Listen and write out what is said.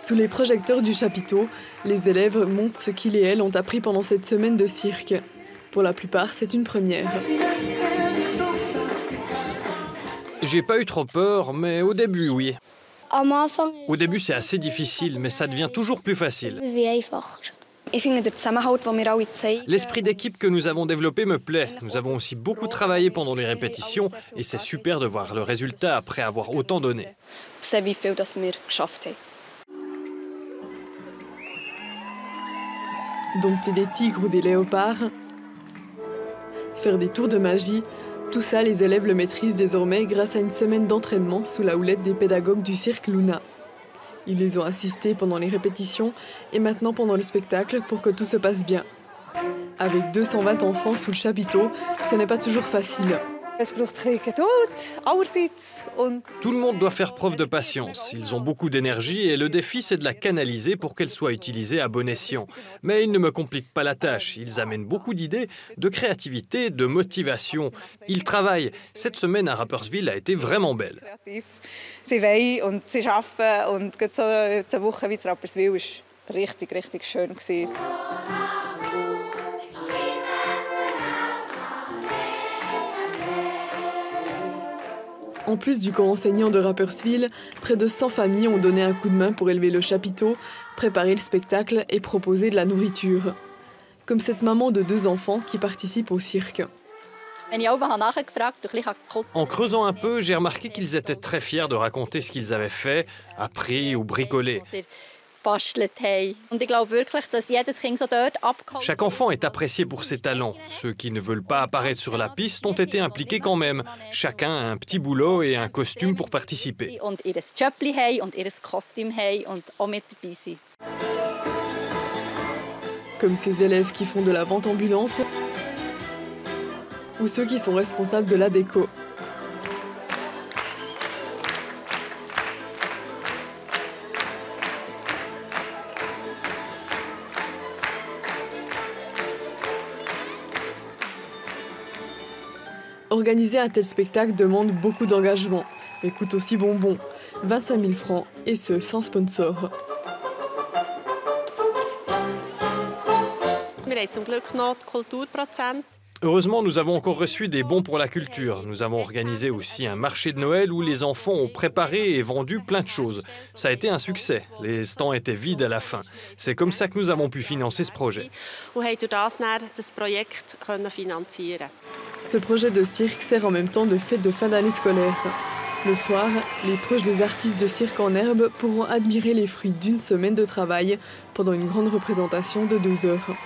Sous les projecteurs du chapiteau, les élèves montrent ce qu'ils et elles ont appris pendant cette semaine de cirque. Pour la plupart, c'est une première. J'ai pas eu trop peur, mais au début, oui. Au début, c'est assez difficile, mais ça devient toujours plus facile. L'esprit d'équipe que nous avons développé me plaît. Nous avons aussi beaucoup travaillé pendant les répétitions et c'est super de voir le résultat après avoir autant donné. Dompter des tigres ou des léopards, faire des tours de magie, tout ça, les élèves le maîtrisent désormais grâce à une semaine d'entraînement sous la houlette des pédagogues du cirque Luna. Ils les ont assistés pendant les répétitions et maintenant pendant le spectacle pour que tout se passe bien. Avec 220 enfants sous le chapiteau, ce n'est pas toujours facile. Tout le monde doit faire preuve de patience. Ils ont beaucoup d'énergie et le défi, c'est de la canaliser pour qu'elle soit utilisée à bon escient. Mais ils ne me compliquent pas la tâche. Ils amènent beaucoup d'idées, de créativité, de motivation. Ils travaillent. Cette semaine à Rapperswil a été vraiment belle. En plus du corps enseignant de Rapperswil, près de 100 familles ont donné un coup de main pour élever le chapiteau, préparer le spectacle et proposer de la nourriture. Comme cette maman de 2 enfants qui participe au cirque. En creusant un peu, j'ai remarqué qu'ils étaient très fiers de raconter ce qu'ils avaient fait, appris ou bricolé. Chaque enfant est apprécié pour ses talents. Ceux qui ne veulent pas apparaître sur la piste ont été impliqués quand même. Chacun a un petit boulot et un costume pour participer. Comme ces élèves qui font de la vente ambulante ou ceux qui sont responsables de la déco. Organiser un tel spectacle demande beaucoup d'engagement, mais coûte aussi bonbon, 25 000 francs, et ce, sans sponsor. Heureusement, nous avons encore reçu des bons pour la culture. Nous avons organisé aussi un marché de Noël où les enfants ont préparé et vendu plein de choses. Ça a été un succès. Les stands étaient vides à la fin. C'est comme ça que nous avons pu financer ce projet. Ce projet de cirque sert en même temps de fête de fin d'année scolaire. Le soir, les proches des artistes de cirque en herbe pourront admirer les fruits d'une semaine de travail pendant une grande représentation de 2 heures.